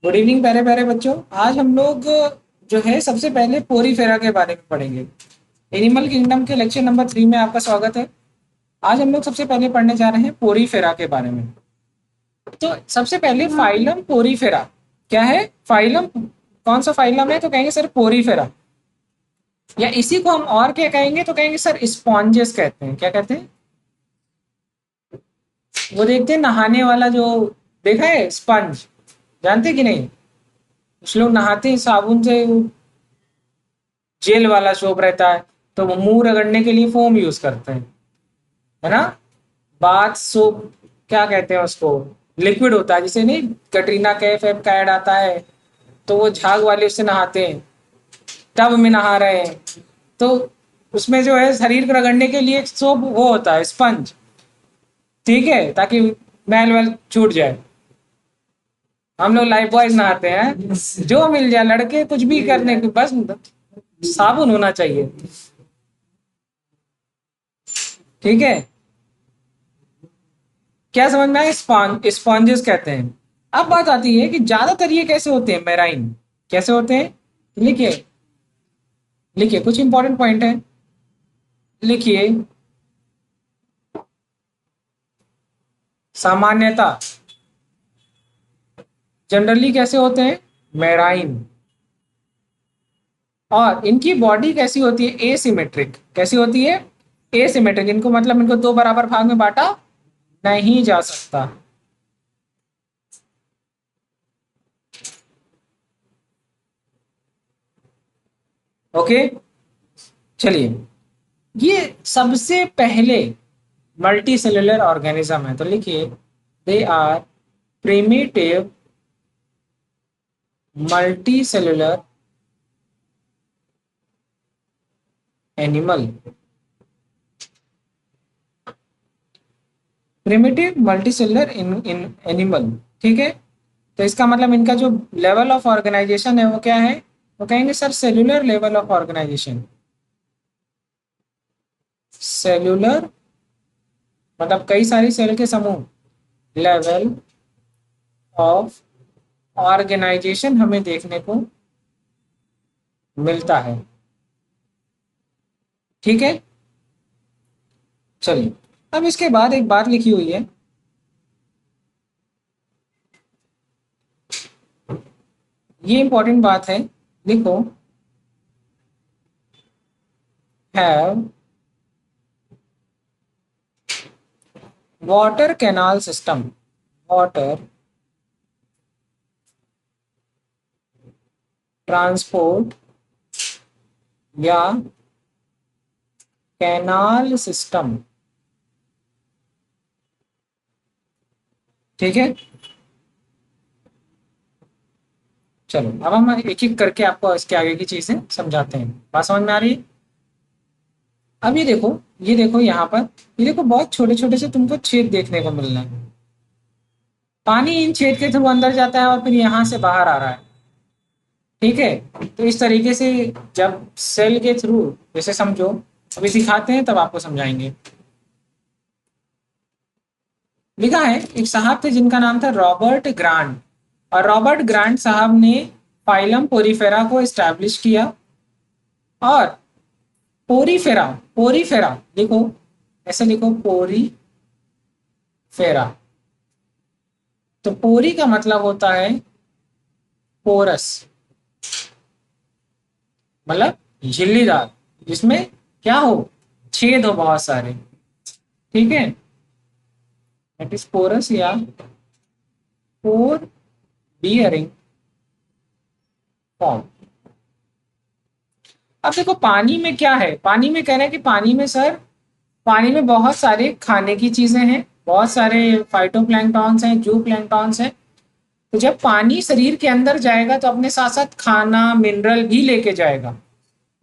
Good evening प्यारे प्यारे बच्चों। आज हम लोग जो है सबसे पहले पोरीफेरा के बारे में पढ़ेंगे। एनिमल किंगडम के लेक्चर नंबर 3 में आपका स्वागत है। आज हम लोग सबसे पहले पढ़ने जा रहे हैं पोरीफेरा के बारे में। तो सबसे पहले फाइलम पोरीफेरा क्या है? फाइलम कौन सा फाइलम है? तो कहेंगे सर पोरीफेरा, या इसी को हम और क्या कहेंगे तो कहेंगे सर स्पॉन्जेस कहते हैं। क्या कहते हैं? वो देखते हैं नहाने वाला जो देखा है स्पंज, जानते कि नहीं? कुछ लोग नहाते हैं साबुन से, जेल वाला सोप रहता है तो वो मुंह रगड़ने के लिए फोम यूज करते हैं, है ना? बाथ सोप क्या कहते हैं उसको? लिक्विड होता है, जिसे नहीं कटरीना कैफ ऐप का ऐड आता है तो वो झाग वाले उससे नहाते हैं, टब में नहा रहे हैं तो उसमें जो है शरीर को रगड़ने के लिए सोप वो होता है स्पंज, ठीक है, ताकि मैल वैल छूट जाए। हम लोग लाइफ बॉयज नहाते हैं, जो मिल जाए लड़के कुछ भी करने की, बस साबुन होना चाहिए, ठीक है। क्या समझ में आया? स्पॉन्जेस कहते हैं। अब बात आती है कि ज्यादातर ये कैसे होते हैं, मेराइन कैसे होते हैं। लिखिए लिखिए, कुछ इंपॉर्टेंट पॉइंट है, लिखिए। सामान्यता जनरली कैसे होते हैं? मेराइन। और इनकी बॉडी कैसी होती है? एसिमेट्रिक। कैसी होती है? एसिमेट्रिक। इनको मतलब इनको दो बराबर भाग में बांटा नहीं जा सकता। ओके, चलिए। ये सबसे पहले मल्टी सेलुलर ऑर्गेनिज्म है, तो लिखिए they are primitive multi cellular animal. Primitive multi cellular in animal, ठीक है। तो इसका मतलब इनका जो लेवल ऑफ ऑर्गेनाइजेशन है वो क्या है? वो कहेंगे sir cellular level of organisation. Cellular मतलब कई सारी सेल के समूह, लेवल ऑफ ऑर्गेनाइजेशन हमें देखने को मिलता है, ठीक है। चलिए, अब इसके बाद एक बात लिखी हुई है, ये इंपॉर्टेंट बात है, लिखो have water canal system. Water transport या कैनाल सिस्टम, ठीक है। चलो अब हम एक एक करके आपको इसके आगे की चीजें समझाते हैं। बात समझ में आ रही है? अब ये देखो, ये देखो यहाँ पर, ये देखो बहुत छोटे छोटे से तुमको छेद देखने को मिल रहे हैं। पानी इन छेद के थ्रू अंदर जाता है और फिर यहाँ से बाहर आ रहा है, ठीक है। तो इस तरीके से जब सेल के थ्रू, जैसे समझो अभी दिखाते हैं तब आपको समझाएंगे। लिखा है एक साहब थे जिनका नाम था रॉबर्ट ग्रांट, और रॉबर्ट ग्रांट साहब ने फाइलम पोरीफेरा को एस्टैब्लिश किया। और पोरीफेरा, पोरीफेरा लिखो, ऐसे लिखो पोरीफेरा। तो पोरी का मतलब होता है पोरस, मतलब झिल्लीदार, जिसमें क्या हो? छेद हो बहुत सारे, ठीक है। दैट इज पोरस या पोर बियरिंग फॉर्म। अब देखो पानी में क्या है, पानी में कह रहे हैं कि पानी में सर, पानी में बहुत सारे खाने की चीजें हैं, बहुत सारे फाइटोप्लैंक्टॉन्स हैं, जू प्लैंक्टॉन्स हैं। तो जब पानी शरीर के अंदर जाएगा तो अपने साथ साथ खाना मिनरल भी लेके जाएगा,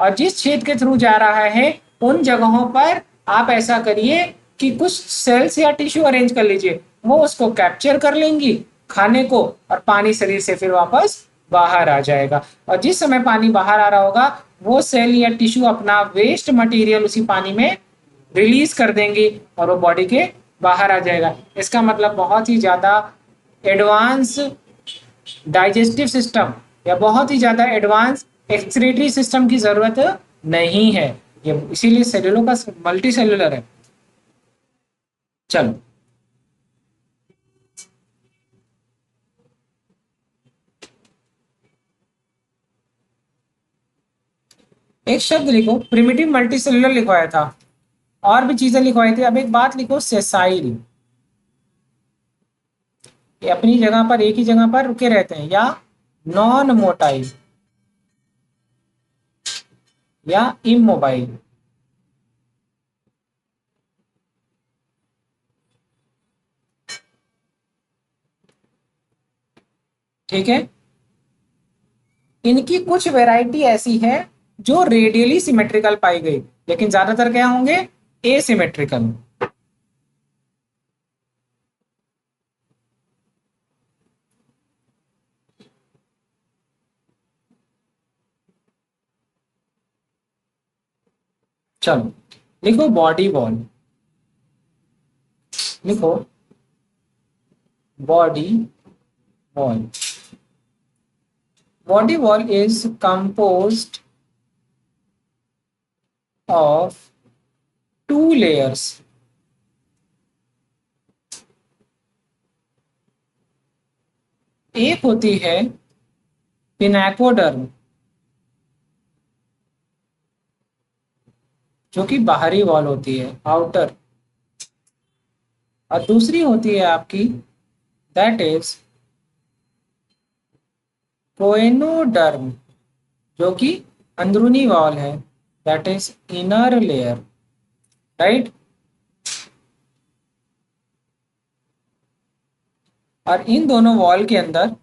और जिस छेद के थ्रू जा रहा है उन जगहों पर आप ऐसा करिए कि कुछ सेल्स या टिश्यू अरेंज कर लीजिए, वो उसको कैप्चर कर लेंगी खाने को, और पानी शरीर से फिर वापस बाहर आ जाएगा। और जिस समय पानी बाहर आ रहा होगा वो सेल या टिश्यू अपना वेस्ट मटेरियल उसी पानी में रिलीज कर देंगी और वो बॉडी के बाहर आ जाएगा। इसका मतलब बहुत ही ज्यादा एडवांस डाइजेस्टिव सिस्टम या बहुत ही ज़्यादा एडवांस एक्सक्रीटरी सिस्टम की ज़रूरत नहीं है, ये इसीलिए सेलुलों का मल्टी सेलुलर है। चलो, एक शब्द लिखो, प्रिमिटिव मल्टी सेलुलर लिखवाया था, और भी चीजें लिखवाई थी। अब एक बात लिखो, सेसाइल। ये अपनी जगह पर, एक ही जगह पर रुके रहते हैं, या नॉन मोटाइल या इमोबाइल। ठीक है, इनकी कुछ वैरायटी ऐसी है जो रेडियली सिमेट्रिकल पाई गई, लेकिन ज्यादातर क्या होंगे, एसिमेट्रिकल। चलो, लिखो बॉडी वॉल। लिखो body wall. Body wall is composed of two layers. एक होती है पिनाकोडर्म, जो कि बाहरी वॉल होती है, आउटर, और दूसरी होती है आपकी, दैट इज कोएनोडर्म, जो कि अंदरूनी वॉल है, that is inner layer. Right, और इन दोनों वॉल के अंदर,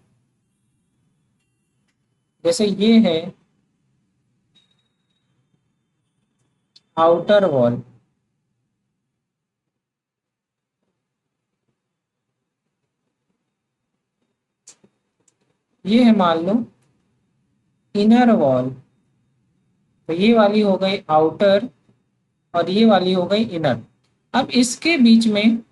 जैसे ये है आउटर वॉल, ये है मान लो इनर वॉल, तो ये वाली हो गई आउटर और ये वाली हो गई इनर। अब इसके बीच में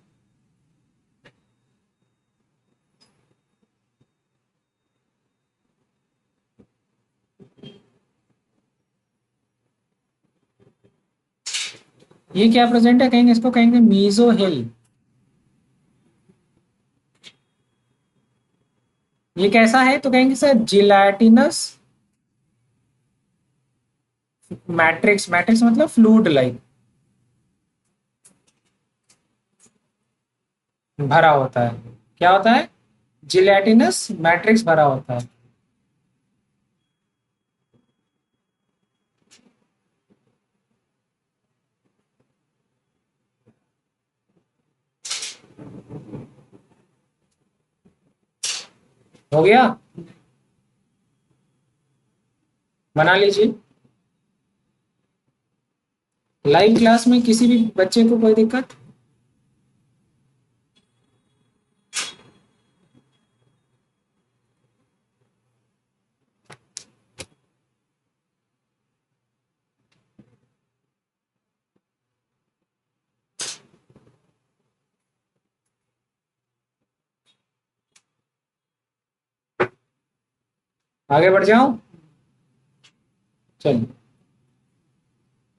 ये क्या प्रेजेंट है, कहेंगे इसको, कहेंगे मीजो हिल। ये कैसा है, तो कहेंगे सर जिलैटिनस मैट्रिक्स। मैट्रिक्स मतलब फ्लूइड लाइक, भरा होता है। क्या होता है, जिलैटिनस मैट्रिक्स भरा होता है। हो गया, बना लीजिए। लाइव क्लास में किसी भी बच्चे को कोई दिक्कत? आगे बढ़ जाऊं? चलिए,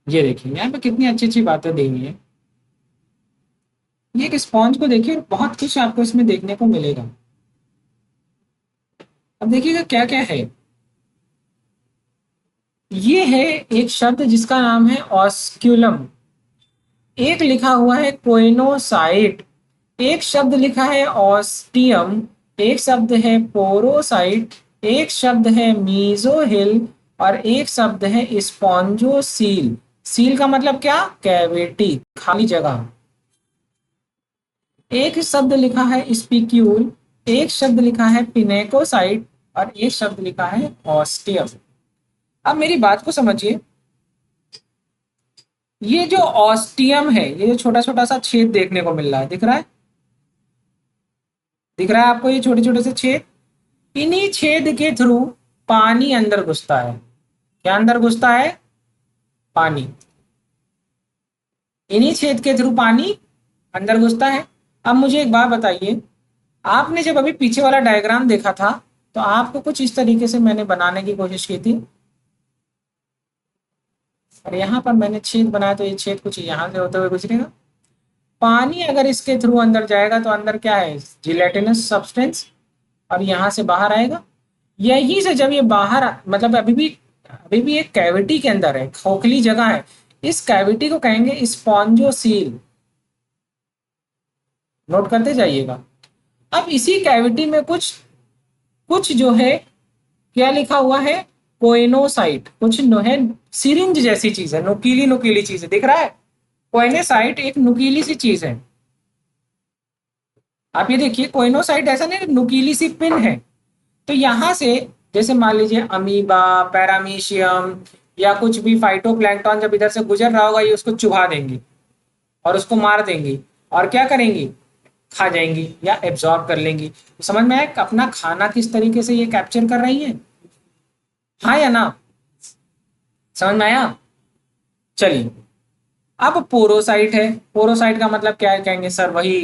ये देखिए यहाँ पे कितनी अच्छी अच्छी बातें दी हुई है। ये एक स्पॉन्ज को देखिए, और बहुत कुछ आपको इसमें देखने को मिलेगा। अब देखिएगा क्या क्या है। ये है एक शब्द जिसका नाम है ऑस्क्यूलम, एक लिखा हुआ है कोइनोसाइट, एक शब्द लिखा है ऑस्टियम, एक शब्द है पोरोसाइट, एक शब्द है मीजोहिल, और एक शब्द है स्पॉन्जोसील। सील का मतलब क्या, कैविटी, खाली जगह। एक शब्द लिखा है स्पिक्यूल, एक शब्द लिखा है पिनेकोसाइट, और एक शब्द लिखा है ऑस्टियम। अब मेरी बात को समझिए, ये जो ऑस्टियम है, ये जो छोटा छोटा सा छेद देखने को मिल रहा है, दिख रहा है, दिख रहा है आपको ये छोटे छोटे से छेद, इन्हीं छेद के थ्रू पानी अंदर घुसता है। क्या अंदर घुसता है, पानी। इन्हीं छेद के थ्रू पानी अंदर घुसता है। अब मुझे एक बात बताइए, आपने जब अभी पीछे वाला डायग्राम देखा था, तो आपको कुछ इस तरीके से मैंने बनाने की कोशिश की थी, और यहाँ पर मैंने छेद बनाया तो ये छेद कुछ यहाँ से होते हुए गुजरेगा। पानी अगर इसके थ्रू अंदर जाएगा तो अंदर क्या है, जिलेटिनस सब्सटेंस, और यहाँ से बाहर आएगा। यहीं से जब ये बाहर मतलब अभी भी एक कैविटी के अंदर है, खोखली जगह है, इस कैविटी को कहेंगे स्पॉन्जोसील। नोट करते जाइएगा। अब इसी कैविटी में कुछ कुछ जो है, क्या लिखा हुआ है, कोइनोसाइट, कुछ नो है, सिरिंज जैसी चीज है, नुकीली नुकीली चीज है, दिख रहा है। कोइनोसाइट एक नुकीली सी चीज है। आप ये देखिए, कोइनोसाइट ऐसा नहीं, नुकीली सी पिन है। तो यहां से, जैसे मान लीजिए अमीबा, पैरामीशियम, या कुछ भी फाइटोप्लैंक्टन जब इधर से गुजर रहा होगा, ये उसको चुभा देंगी और उसको मार देंगी, और क्या करेंगी, खा जाएंगी या एब्जॉर्ब कर लेंगी। तो समझ में आया अपना खाना किस तरीके से ये कैप्चर कर रही है, हाँ या ना, समझ में आया। चलिए, अब पोरोसाइट है। पोरोसाइट का मतलब क्या है, कहेंगे सर वही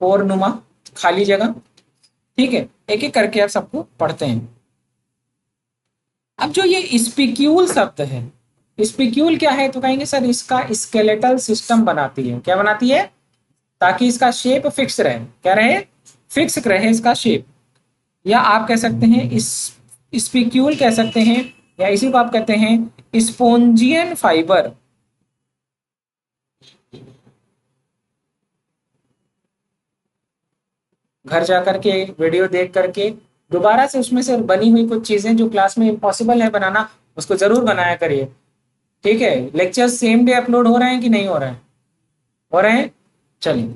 पोर नुमा, खाली जगह। ठीक है, एक एक करके आप सबको पढ़ते हैं। अब जो ये स्पिक्यूल शब्द है, स्पिक्यूल क्या है, तो कहेंगे सर इसका स्केलेटल सिस्टम बनाती है। क्या बनाती है, ताकि इसका शेप फिक्स रहे, क्या रहे, फिक्स रहे इसका शेप। या आप कह सकते हैं इस स्पिक्यूल कह सकते हैं, या इसी को आप कहते हैं स्पोंजियन फाइबर। घर जा करके वीडियो देख करके दोबारा से उसमें से बनी हुई कुछ चीजें जो क्लास में इम्पॉसिबल है बनाना, उसको जरूर बनाया करिए। ठीक है, लेक्चर सेम डे अपलोड हो रहे हैं कि नहीं हो रहे हैं, हो रहे हैं। चलिए,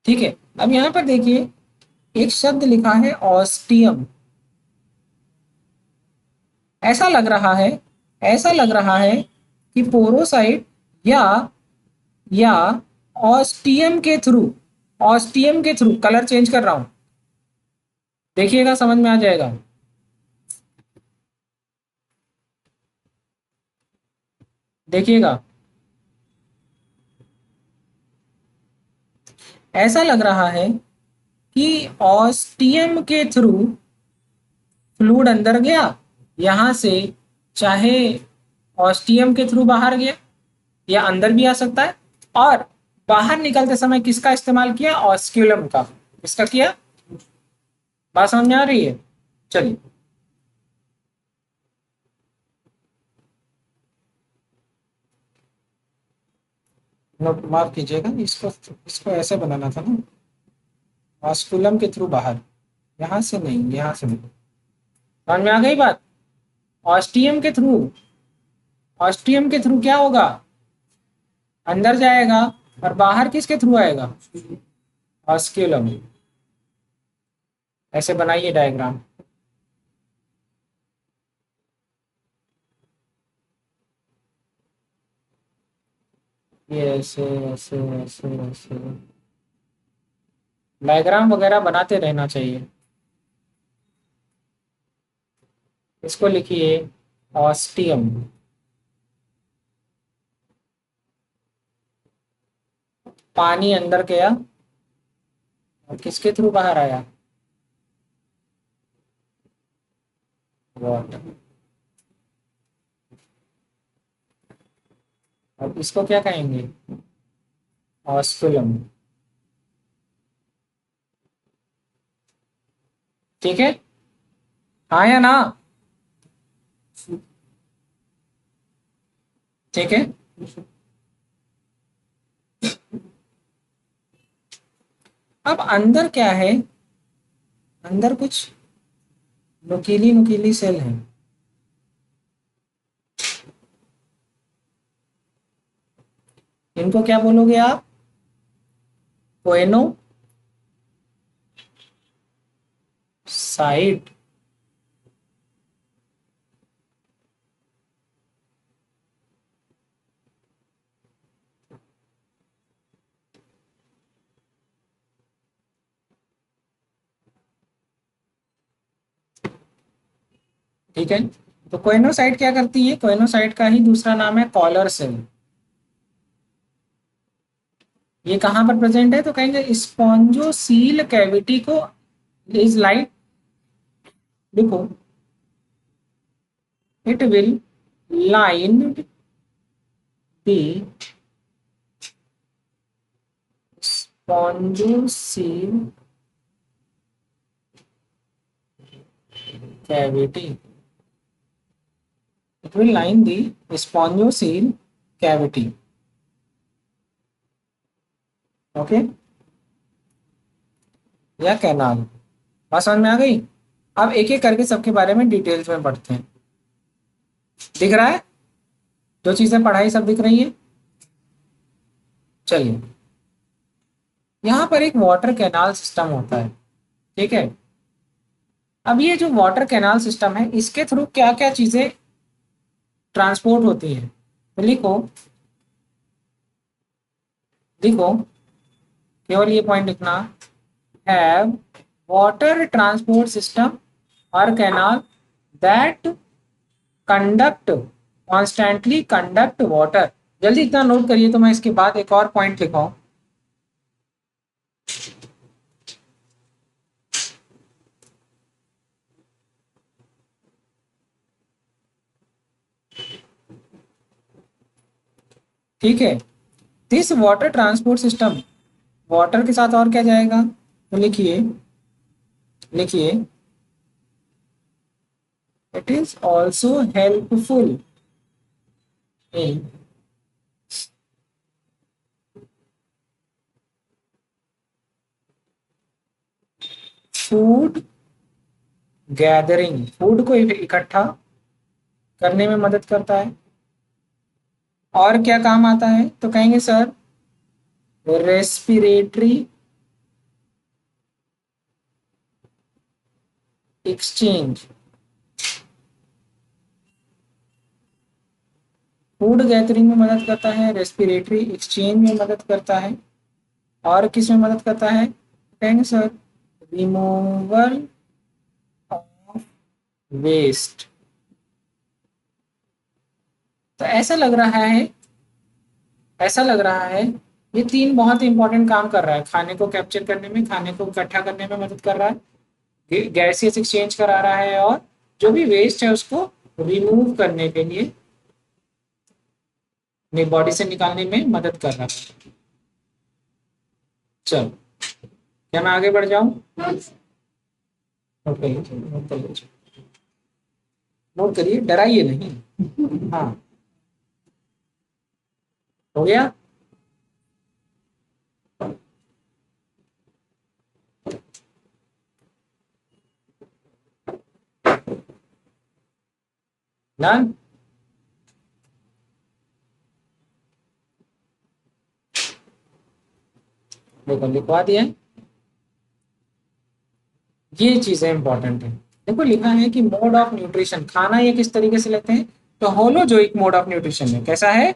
ठीक है। अब यहां पर देखिए, एक शब्द लिखा है ऑस्टियम। ऐसा लग रहा है, ऐसा लग रहा है कि पोरोसाइट या या ऑस्टियम के थ्रू, ऑस्टियम के थ्रू, कलर चेंज कर रहा हूं, देखिएगा समझ में आ जाएगा। देखिएगा, ऐसा लग रहा है कि ऑस्टियम के थ्रू फ्लूइड अंदर गया, यहां से, चाहे ऑस्टियम के थ्रू बाहर गया या अंदर भी आ सकता है, और बाहर निकलते समय किसका इस्तेमाल किया, ऑस्क्यूलम का। किसका किया, बात समझ में आ रही है। चलिए, नोट माफ कीजिएगा, इसको इसको ऐसे बनाना था ना, ऑस्कुलम के थ्रू बाहर, यहां से नहीं, यहां से नहीं। समझ में आ गई बात। ऑस्टियम के थ्रू, ऑस्टियम के थ्रू क्या होगा, अंदर जाएगा, और बाहर किसके थ्रू आएगा, ऑस्क्यूलम। ऐसे बनाइए डायग्राम। ये ऐसे ऐसे ऐसे ऐसे डायग्राम वगैरह बनाते रहना चाहिए। इसको लिखिए ऑस्टियम। पानी अंदर गया और किसके थ्रू बाहर आया, वाटर। और इसको क्या कहेंगे, ऑस्कुलम। ठीक है, हाँ या ना, ठीक है। अब अंदर क्या है, अंदर कुछ नुकीली नुकीली सेल है। इनको क्या बोलोगे आप, कोएनो साइट। ठीक है, तो कोइनोसाइट क्या करती है? कोइनोसाइट का ही दूसरा नाम है कॉलर सेल। ये कहाँ पर प्रेजेंट है? तो कहेंगे स्पॉन्जोसील कैविटी को इज लाइक, देखो, it will line the spongocoel cavity. It will line the spongiocele cavity. Okay, या कैनाल। बात समझ में आ गई? अब एक एक करके सबके बारे में डिटेल्स में पढ़ते हैं। दिख रहा है? जो चीजें पढ़ाई सब दिख रही है? चलिए, यहाँ पर एक वाटर कैनाल सिस्टम होता है, ठीक है। अब ये जो वाटर कैनाल सिस्टम है, इसके थ्रू क्या क्या चीजें ट्रांसपोर्ट होती है? तो लिखो, देखो, केवल ये पॉइंट लिखना, हैव वाटर ट्रांसपोर्ट सिस्टम और canal that conduct constantly conduct water. जल्दी इतना नोट करिए, तो मैं इसके बाद एक और पॉइंट लिखाऊं। ठीक है, this water transport system, water के साथ और क्या जाएगा? तो लिखिए, लिखिए, it is also helpful in food gathering, food को इकट्ठा करने में मदद करता है। और क्या काम आता है? तो कहेंगे sir, respiratory exchange, food gathering में मदद करता है, रेस्पिरेटरी एक्सचेंज में मदद करता है, और किस में मदद करता है? कहेंगे सर, रिमूवल ऑफ वेस्ट। तो ऐसा लग रहा है, ऐसा लग रहा है ये तीन बहुत इंपॉर्टेंट काम कर रहा है। खाने को कैप्चर करने में, खाने को इकट्ठा करने में मदद कर रहा है, गैसियस एक्सचेंज करा रहा है, और जो भी वेस्ट है उसको रिमूव करने के लिए, अपनी बॉडी से निकालने में मदद कर रहा है। चलो, क्या मैं आगे बढ़ जाऊं? नोट कर लीजिए, नोट कर लीजिए, नोट करिए, डराइए नहीं। हाँ, हो गया? डन? देखो, लिखवा दिया। ये चीजें इंपॉर्टेंट है। देखो, लिखा है कि मोड ऑफ न्यूट्रिशन, खाना ये किस तरीके से लेते हैं? तो होलोजोइक मोड ऑफ न्यूट्रिशन है। कैसा है?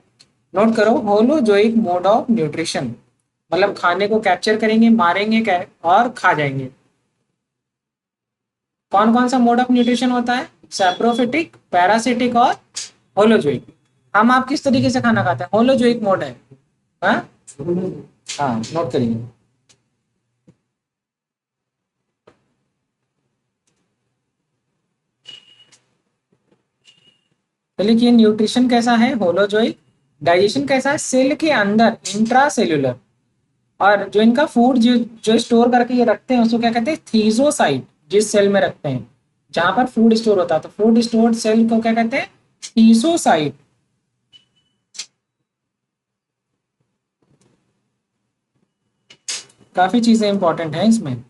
नोट करो, होलोजोइक मोड ऑफ न्यूट्रिशन, मतलब खाने को कैप्चर करेंगे, मारेंगे और खा जाएंगे। कौन कौन सा मोड ऑफ न्यूट्रिशन होता है? सैप्रोफिटिक, पैरासिटिक और होलोजोइक। हम आप किस तरीके से खाना खाते हैं? होलोजोइक मोड है। हाँ, हाँ, नोट करिए। तो लिखिए, न्यूट्रिशन कैसा है? होलोजोइक। डाइजेशन कैसा है? सेल के अंदर, इंट्रा सेल्यूलर। और जो इनका फूड जो जो स्टोर करके ये रखते हैं, उसको क्या कहते हैं? थीजोसाइट। जिस सेल में रखते हैं, जहां पर फूड स्टोर होता है, तो फूड स्टोर सेल को क्या कहते हैं? थीजोसाइट। काफी चीजें इंपॉर्टेंट हैं इसमें।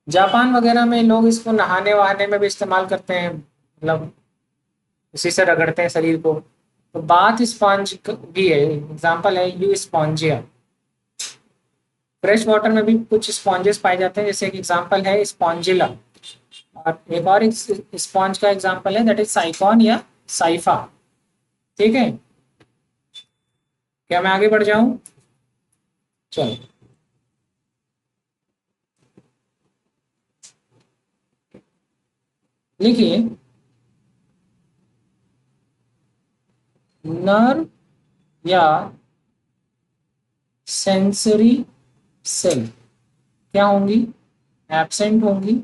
जापान वगैरह में लोग इसको नहाने वहाने में भी इस्तेमाल करते हैं, मतलब इसी से रगड़ते हैं शरीर को। तो बाथ स्पॉन्ज भी है, एग्जाम्पल है यू स्पॉन्जिया। फ्रेश वाटर में भी कुछ स्पॉन्जेस पाए जाते हैं, जैसे एक एग्जाम्पल है स्पॉन्जिला। और एक और स्पॉन्ज का एग्जाम्पल है, दैट इज साइकॉन या साइफा। ठीक है, क्या मैं आगे बढ़ जाऊं? चलो, लिखिए, नर्व या सेंसरी सेल क्या होंगी? एब्सेंट होंगी।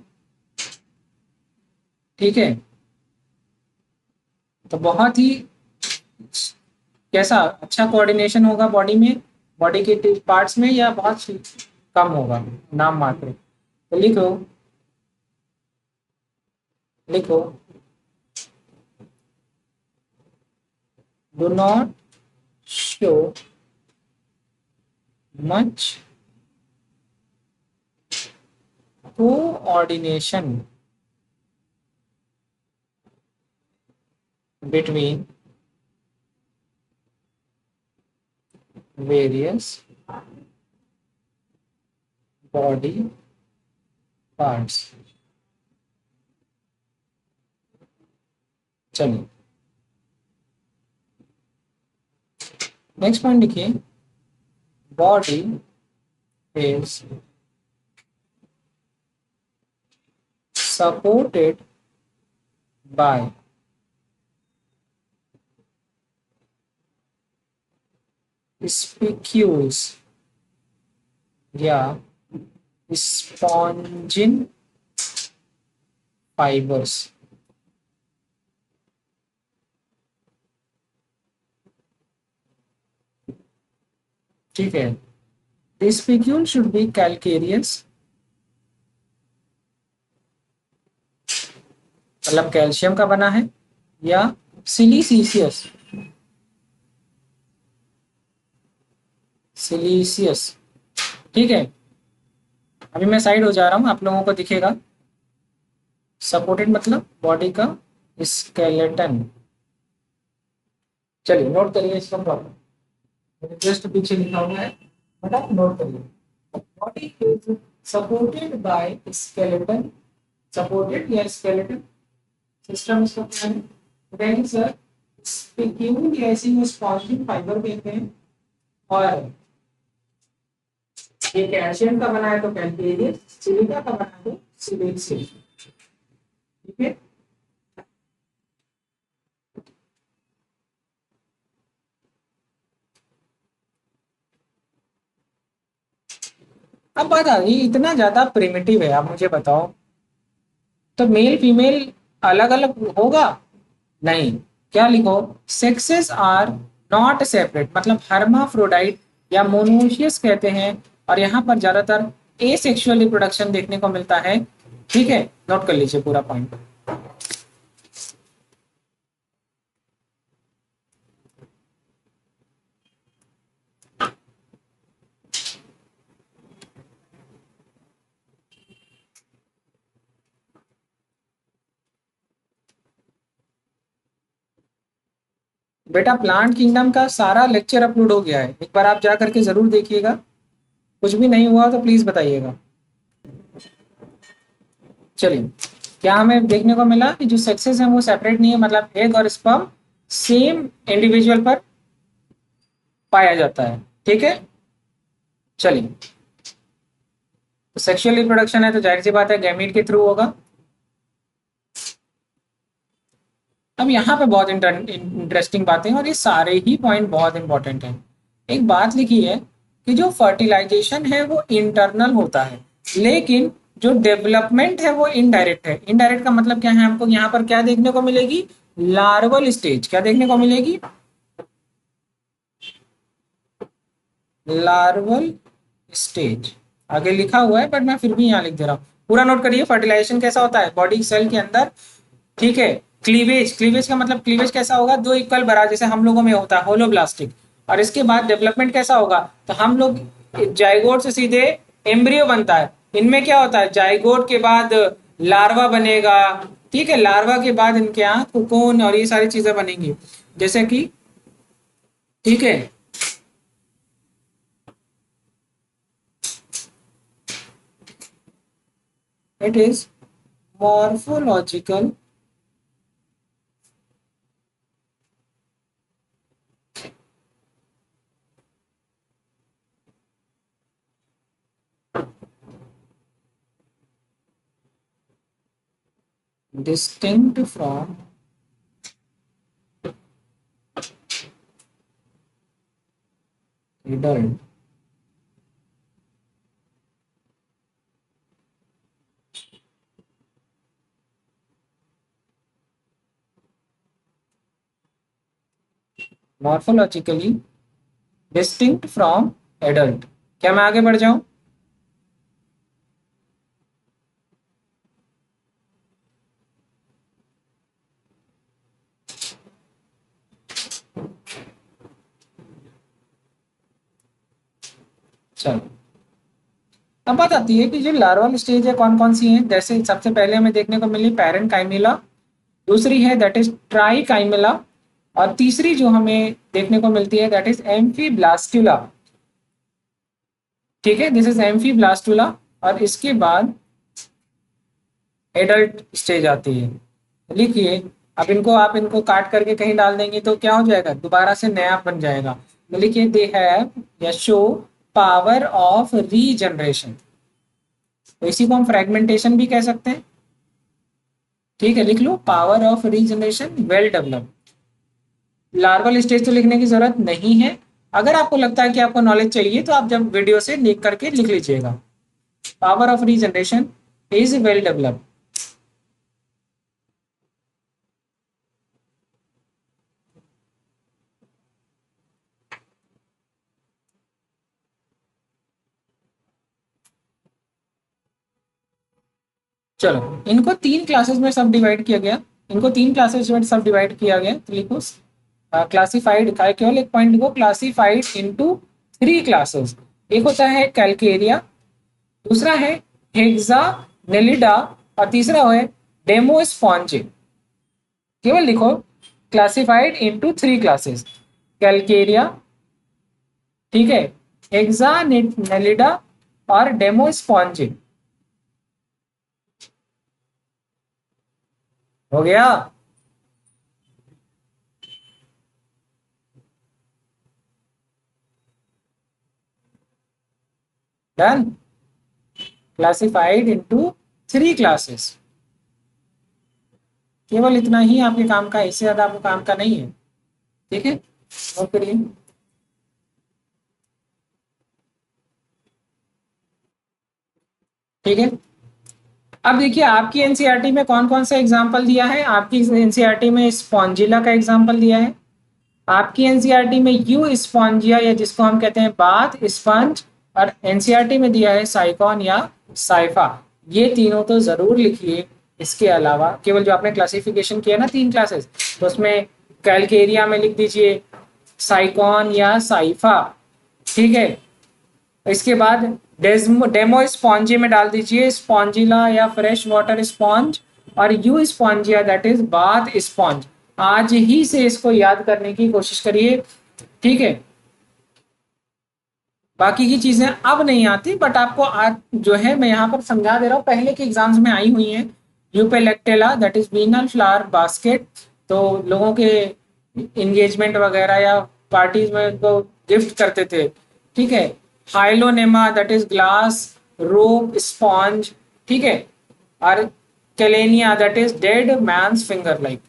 ठीक है, तो बहुत ही कैसा अच्छा कोऑर्डिनेशन होगा बॉडी में, बॉडी के पार्ट्स में, या बहुत कम होगा, नाम मात्र? तो लिखो, लिखो, do not show much coordination between various body parts। चलिए, नेक्स्ट पॉइंट लिखिए, body is supported by spicules या स्पॉन्जिन फाइबर्स। ठीक है, the spicule should be calcareous, मतलब कैल्शियम का बना है, या सिलिसियस, सिलिसियस। ठीक है, अभी मैं साइड हो जा रहा हूं, आप लोगों को दिखेगा। सपोर्टेड मतलब बॉडी का स्केलेटन। चलिए नोट करिए इसका प्रॉब्लम, जस्ट पीछे लिखा हुआ है, बट आप नोट करिए। Body is supported by skeleton, supported या स्केलेटन सिस्टम इसका क्या है? बताइए सर। स्पिक्यूल या इसी में स्पॉन्जिन फाइबर कहते हैं, और ये कैल्शियम का बना है तो कैल्शियम, सिलिका का बना है तो सिलिसियम। ठीक है, अब बात आ रही, इतना ज्यादा प्रिमिटिव है, आप मुझे बताओ, तो मेल फीमेल अलग अलग होगा? नहीं, क्या लिखो, सेक्सेस आर नॉट सेपरेट, मतलब हर्माफ्रोडाइट या मोनोशियस कहते हैं, और यहाँ पर ज्यादातर एसेक्सुअल रिप्रोडक्शन देखने को मिलता है। ठीक है, नोट कर लीजिए पूरा पॉइंट। बेटा प्लांट किंगडम का सारा लेक्चर अपलोड हो गया है, एक बार आप जा करके जरूर देखिएगा, कुछ भी नहीं हुआ तो प्लीज बताइएगा। चलिए, क्या हमें देखने को मिला कि जो सेक्सेस हैं वो सेपरेट नहीं है, मतलब एग और स्पर्म सेम इंडिविजुअल पर पाया जाता है। ठीक है, चलिए, तो सेक्सुअल रिप्रोडक्शन है तो जाहिर सी बात है गैमीट के थ्रू होगा। अब यहाँ पे बहुत इंटरेस्टिंग बातें हैं, और ये सारे ही पॉइंट बहुत इंपॉर्टेंट हैं। एक बात लिखी है कि जो फर्टिलाइजेशन है वो इंटरनल होता है, लेकिन जो डेवलपमेंट है वो इनडायरेक्ट है। इनडायरेक्ट का मतलब क्या है? हमको यहाँ पर क्या देखने को मिलेगी? Larval stage. क्या देखने को मिलेगी? Larval stage. आगे लिखा हुआ है बट मैं फिर भी यहाँ लिख दे रहा हूँ, पूरा नोट करिए। फर्टिलाइजेशन कैसा होता है? बॉडी सेल के अंदर, ठीक है, क्लीवेज। क्लीवेज का मतलब क्लीवेज कैसा होगा? दो इक्वल बराबर, जैसे हम लोगों में होता है होलोब्लास्टिक। और इसके बाद डेवलपमेंट कैसा होगा? तो हम लोग जाइगोट से सीधे एम्ब्रियो बनता है। इनमें क्या होता है? जाइगोट के बाद लार्वा बनेगा, ठीक है, लार्वा के बाद इनके यहाँ कोकोन और ये सारी चीजें बनेंगी, जैसे कि, ठीक है, it is morphological distinct from adult. Morphologically distinct from adult. क्या मैं आगे बढ़ जाऊं? चलो, अब बात आती है कि जो लार्वल स्टेज है कौन कौन सी है। जैसे सबसे पहले हमें देखने को मिली पैरेंट काइमेला, दूसरी है दैट इज ट्राई काइमेला, और तीसरी जो हमें देखने को मिलती है दैट इज एम्फीब्लास्टुला। ठीक है, दिस इज एम्फीब्लास्टुला। और इसके बाद एडल्ट स्टेज आती है। लिखिए, अब इनको आप इनको काट करके कहीं डाल देंगे तो क्या हो जाएगा, दोबारा से नया बन जाएगा। तो लिखिए दे हैव या शो पावर ऑफ रीजनरेशन। तो इसी को हम फ्रेगमेंटेशन भी कह सकते हैं। ठीक है, लिख low power of regeneration well developed. Larval stage तो लिखने की जरूरत नहीं है। अगर आपको लगता है कि आपको नॉलेज चाहिए तो आप जब वीडियो से लिख करके लिख लीजिएगा, power of regeneration is well developed. चलो, इनको तीन क्लासेस में सब डिवाइड किया गया। इनको तीन क्लासेस में सब डिवाइड किया गया। तो लिखो क्लासिफाइड का केवल एक पॉइंट लिखो, क्लासिफाइड इनटू थ्री क्लासेस। एक होता है कैलकेरिया, दूसरा है हेक्सा नेलिडा, और तीसरा है डेमोस्पॉन्जे। केवल लिखो classified into three classes, Calcarea, ठीक है, हेक्सा नेलिडा और डेमोस्पॉन्जे। हो गया? Done. Classified into three classes, केवल इतना ही आपके काम का, इससे ज्यादा आपको काम का नहीं है। ठीक है, नोट करिए। ठीक है, अब देखिए आपकी एनसीईआरटी में कौन कौन सा एग्जाम्पल दिया है। आपकी एनसीईआरटी में स्पॉन्जिला का एग्जाम्पल दिया है। आपकी एनसीईआरटी में यू स्पॉन्जिया, या जिसको हम कहते हैं बाथ स्पंज, और एनसीईआरटी में दिया है साइकॉन या साइफा। ये तीनों तो जरूर लिखिए। इसके अलावा केवल जो आपने क्लासिफिकेशन किया ना तीन क्लासेस, तो उसमें कैलकेरिया में लिख दीजिए साइकॉन या साइफा। ठीक है, इसके बाद डेमो स्पॉन्जी में डाल दीजिए स्पॉन्जिला या फ्रेश वाटर स्पॉन्ज, और you Spongia that is bath sponge. आज ही से इसको याद करने की कोशिश करिए। ठीक है, बाकी की चीजें अब नहीं आती, बट आपको आज जो है मैं यहाँ पर समझा दे रहा हूँ, पहले के एग्जाम्स में आई हुई हैं। यूपेलेक्टेला दैट इज बीनल फ्लावर बास्केट, तो लोगों के इंगेजमेंट वगैरह या पार्टीज में उनको गिफ्ट करते थे। ठीक है, Hyalonema that is glass rope sponge. ठीक है, और Chalina that is dead man's finger like.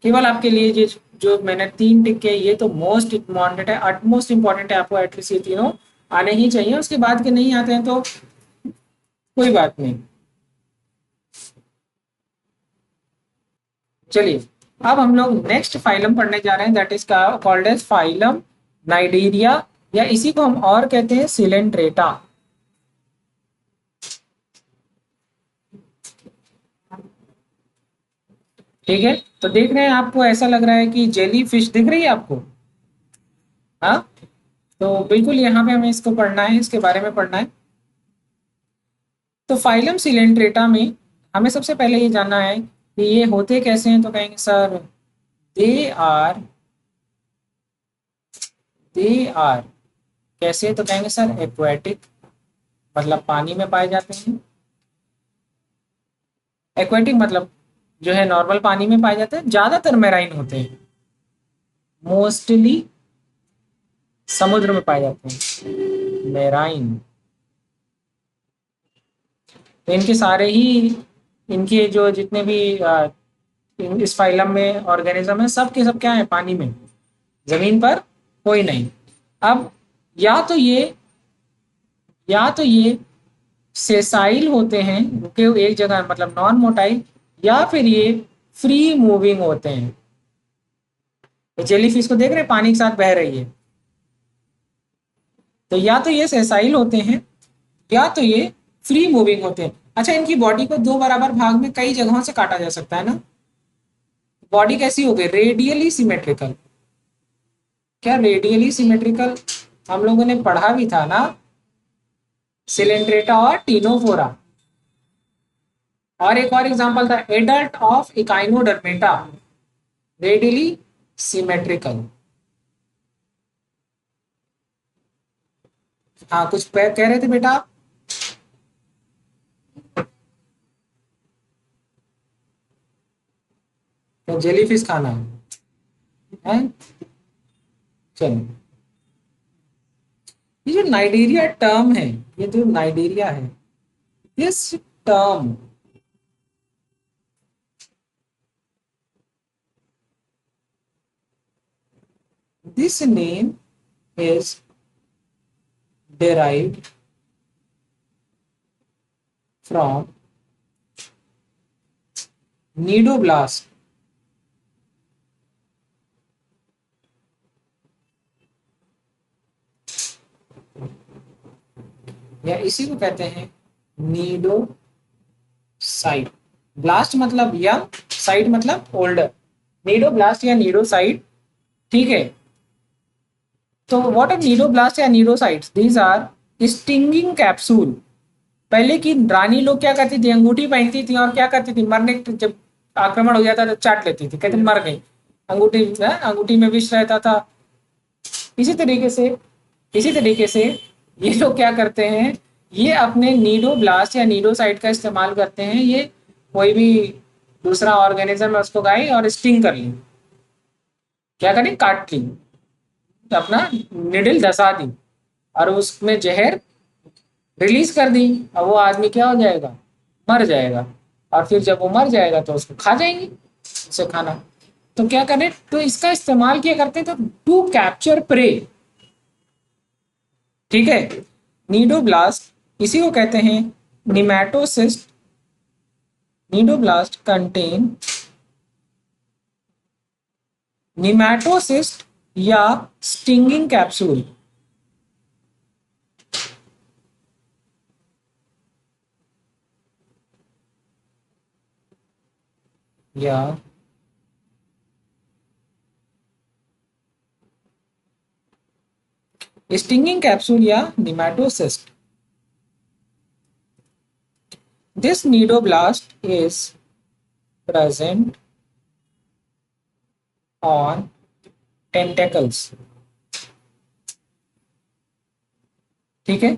केवल आपके लिए ये जो मैंने तीन टिक के, ये तो मोस्ट इम्पॉर्टेंट है, अटमोस्ट इम्पॉर्टेंट है। आपको एटलीस्ट ये तीनों आने ही चाहिए। उसके बाद के नहीं आते हैं तो कोई बात नहीं। चलिए, अब हम लोग नेक्स्ट फाइलम पढ़ने जा रहे हैं that is called as phylum Cnidaria, या इसी को हम और कहते हैं सिलेंट्रेटा। ठीक है, तो देख रहे हैं, आपको ऐसा लग रहा है कि जेली फिश दिख रही है आपको? हाँ, तो बिल्कुल यहाँ पे हमें इसको पढ़ना है, इसके बारे में पढ़ना है। तो फाइलम सिलेंट्रेटा में हमें सबसे पहले ये जानना है कि ये होते कैसे हैं। तो कहेंगे सर दे आर कैसे, तो कहेंगे सर एक्वेटिक, मतलब पानी में पाए जाते हैं। एक्वेटिक मतलब जो है नॉर्मल पानी में पाए जाते हैं, ज्यादातर मेराइन होते हैं, मोस्टली समुद्र में पाए जाते हैं मेराइन। तो इनके सारे ही इनके जो जितने भी इस फाइलम में ऑर्गेनिज्म है, सब के सब क्या है, पानी में। जमीन पर कोई नहीं। अब या तो ये या तो ये सेसाइल होते हैं, रुके हुए एक जगह, मतलब नॉन मोटाइल, या फिर ये फ्री मूविंग होते हैं। जेली फिश को देख रहे हैं, पानी के साथ बह रही है। तो या तो ये सेसाइल होते हैं या तो ये फ्री मूविंग होते हैं। अच्छा, इनकी बॉडी को दो बराबर भाग में कई जगहों से काटा जा सकता है ना। बॉडी कैसी हो गई, रेडियली सिमेट्रिकल। क्या रेडियली सिमेट्रिकल हम लोगों ने पढ़ा भी था ना, सिलेंट्रेटा और टीनोफोरा। और एक और एग्जांपल था, adult of Echinodermata, radially symmetrical. हाँ, कुछ कह रहे थे बेटा आप। तो जेली फिश खाना है। चलो, ये जो नाइजीरिया टर्म है, ये जो नाइजीरिया है, this term, this name is derived from nidoblast. या इसी को कहते हैं नीडोसाइट। ब्लास्ट मतलब यंग, साइट मतलब ओल्डर। नीडोब्लास्ट या नीडोसाइट, ठीक है। तो व्हाट आर नीडोब्लास्ट या cnidocytes, these are stinging capsule. पहले की रानी लोग क्या करती थी, अंगूठी पहनती थी और क्या करती थी, मरने जब आक्रमण हो जाता तो चाट लेती थी, कहते मर गई, अंगूठी अंगूठी में विष रहता था। इसी तरीके से इसी तरीके से ये लोग क्या करते हैं, ये अपने नीडोब्लास्ट या नीडोसाइट का इस्तेमाल करते हैं। ये कोई भी दूसरा ऑर्गेनिज्म है उसको गाय और स्टिंग कर ली, क्या करें, काट ली, तो अपना निडल धसा दी और उसमें जहर रिलीज कर दी। अब वो आदमी क्या हो जाएगा, मर जाएगा। और फिर जब वो मर जाएगा तो उसको खा जाएंगे, उसे खाना। तो क्या करें, तो इसका इस्तेमाल क्या करते हैं, तो टू कैप्चर प्रे, ठीक है। नीडोब्लास्ट, इसी को कहते हैं निमैटोसिस्ट। नीडोब्लास्ट कंटेन निमैटोसिस्ट या स्टिंगिंग कैप्सूल। या स्टिंगिंग कैप्सूल या nematocyst. This cnidoblast is present on tentacles, ठीक है।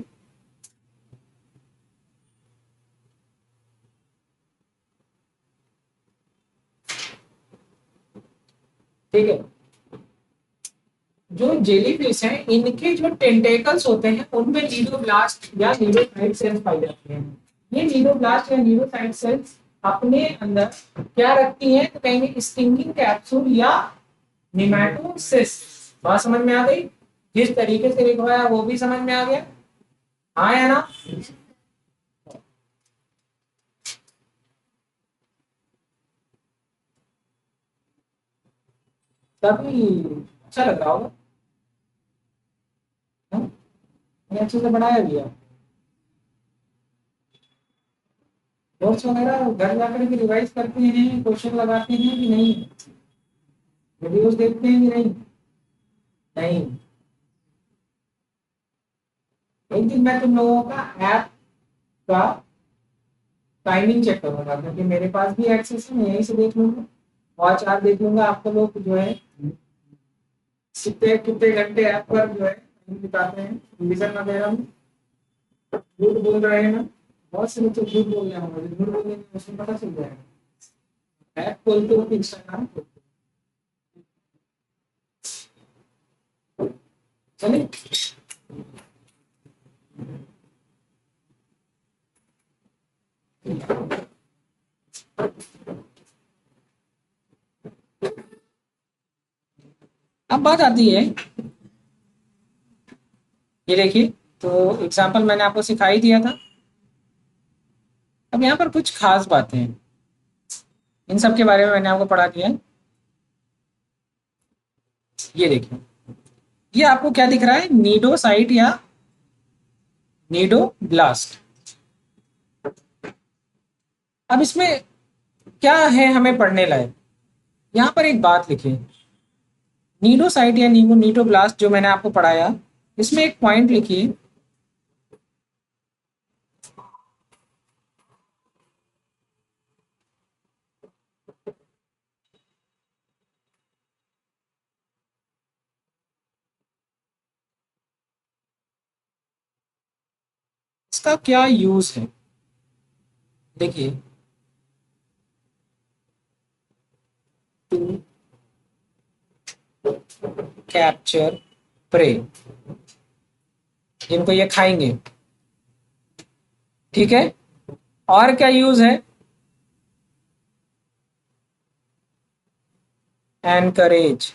ठीक है, जो जेलीफिश हैं इनके जो टेंटेकल्स होते हैं उनमें नीडोब्लास्ट या नीडोसाइट सेल्स पाई जाती हैं। ये नीडोब्लास्ट या नीडोसाइट सेल्स अपने अंदर क्या रखती हैं, तो कहेंगे स्टिंगिंग कैप्सूल या निमैटोसिस्ट। बात समझ में आ गई, जिस तरीके से लिखवाया वो भी समझ में आ गया, हाँ या ना। तभी अच्छा लग रहा होगा, हाँ? मैंने अच्छे से बनाया भी है। नोट्स वगैरह घर जाकर के रिवाइज करते हैं, क्वेश्चन लगाते हैं कि नहीं, वीडियोस देखते हैं कि नहीं। नहीं, एक दिन मैं तुम लोगों का ऐप का टाइमिंग चेक करूंगा, क्योंकि मेरे पास भी एक्सेस है, मैं यहीं से देख लूंगा, वॉच आवर देख लूंगा, आपको लोग जो है कितने कितने घंटे ऐप पर जो है बिताते हैं रिविजन वगैरह में। झूठ बोल रहे हैं ना, बहुत से बच्चे झूठ बोल रहे होंगे, झूठ बोलेंगे उसमें पता चल जाएगा। ऐप खोलते हो, इंस्टाग्राम खोलते हो, चलिए। अब बात आती है, ये देखिए, तो एग्जाम्पल मैंने आपको सिखा ही दिया था। अब यहाँ पर कुछ खास बातें हैं, इन सब के बारे में मैंने आपको पढ़ा दिया है। ये देखिए, ये आपको क्या दिख रहा है, नीडोसाइट या नीडोब्लास्ट। अब इसमें क्या है हमें पढ़ने लायक, यहाँ पर एक बात लिखिए, नीडोसाइट या नीडोब्लास्ट जो मैंने आपको पढ़ाया, इसमें एक पॉइंट लिखिए, इसका क्या यूज है। देखिए, टू कैप्चर प्रे, जिनको ये खाएंगे, ठीक है। और क्या यूज है, एनकरेज।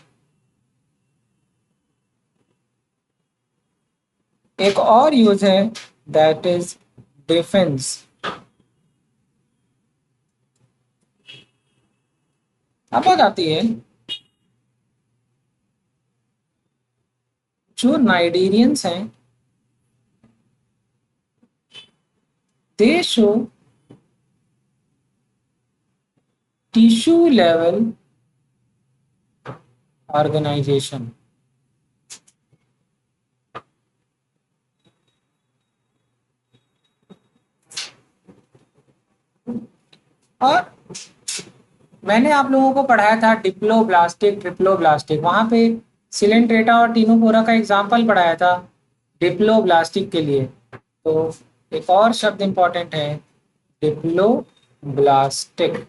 एक और यूज है, दैट इज डिफेंस। अब बात आती है, जो नाइजीरियंस हैं, they show tissue level organisation. और मैंने आप लोगों को पढ़ाया था डिप्लोब्लास्टिक ट्रिप्लोब्लास्टिक, वहां पे सिलेंट्रेटा और टीनोपोरा का एग्जाम्पल पढ़ाया था डिप्लोब्लास्टिक के लिए। तो एक और शब्द इंपॉर्टेंट है, डिप्लोब्लास्टिक।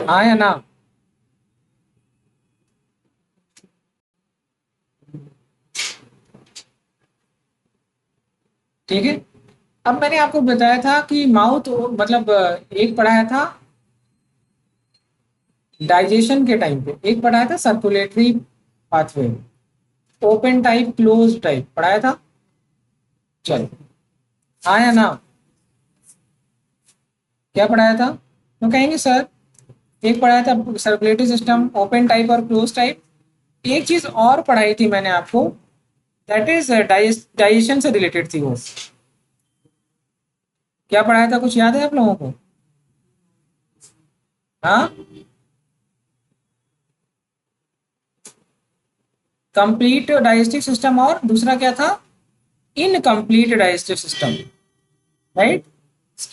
हाँ या ना। ठीक है। अब मैंने आपको बताया था कि माउथ, मतलब एक पढ़ाया था डाइजेशन के टाइम पे, एक पढ़ाया था circulatory pathway, open type close type पढ़ाया था। चलो, हाँ या ना, क्या पढ़ाया था, तो कहेंगे सर एक पढ़ाया था सर्कुलेटरी सिस्टम, ओपन टाइप और क्लोज टाइप। एक चीज और पढ़ाई थी मैंने आपको, दैट इज डाइजेशन से रिलेटेड थी वो। क्या पढ़ाया था, कुछ याद है आप लोगों को? हाँ, कंप्लीट डाइजेस्टिव सिस्टम, और दूसरा क्या था, incomplete digestive system, right.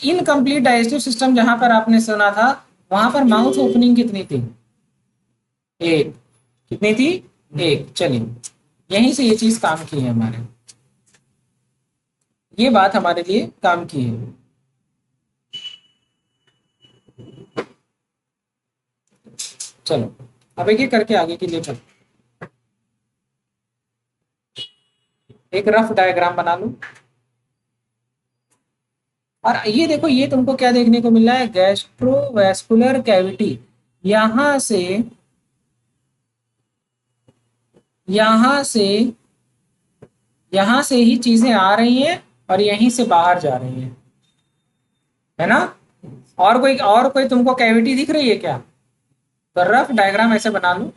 Incomplete digestive system जहां पर आपने सुना था, वहां पर माउथ ओपनिंग कितनी थी, एक। कितनी थी, एक। चलिए, यहीं से ये चीज काम की है हमारे, ये बात हमारे लिए काम की है। चलो, अब एक एक करके आगे के लिए चलो, एक रफ डायग्राम बना लो। और ये देखो, ये तुमको क्या देखने को मिल रहा है, गैस्ट्रोवेस्कुलर कैविटी। यहां से, यहां से, यहां से ही चीजें आ रही हैं और यहीं से बाहर जा रही हैं, है ना। और कोई तुमको कैविटी दिख रही है क्या? तो रफ डायग्राम ऐसे बना लो।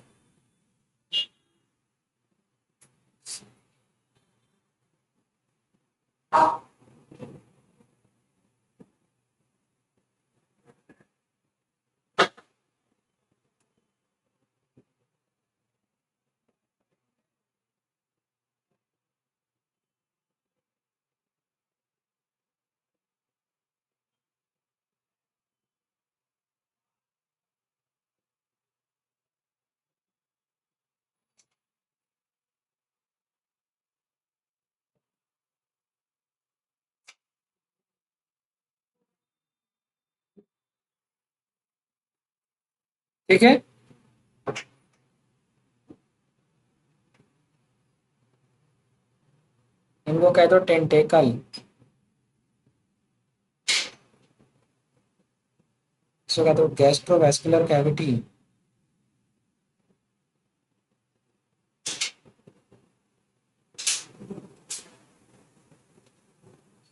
ठीक है, इनको कह दो टेंटेकल। इसको कहते हैं गैस्ट्रोवेस्कुलर कैविटी।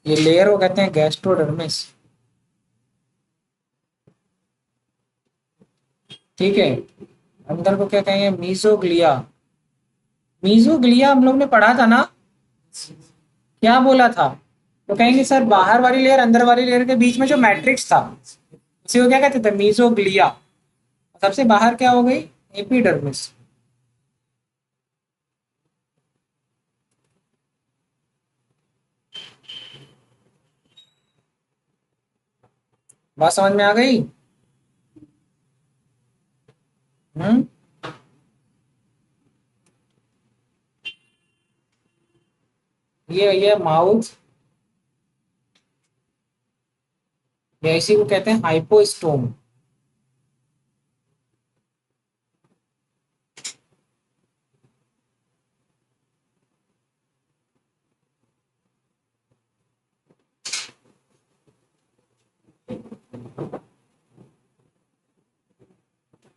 ये लेयर को कहते हैं गैस्ट्रोडर्मिस। ठीक है, अंदर को क्या कहेंगे, मीजोग्लिया। मीजोग्लिया हम लोग ने पढ़ा था ना, क्या बोला था? तो कहेंगे सर बाहर वाली लेयर अंदर वाली लेयर के बीच में जो मैट्रिक्स था उसी को क्या कहते थे, मीजोग्लिया। सबसे बाहर क्या हो गई, एपिडर्मिस। बात समझ में आ गई? हम्म। ये माउथ, या इसी को कहते हैं हाइपोस्टोम।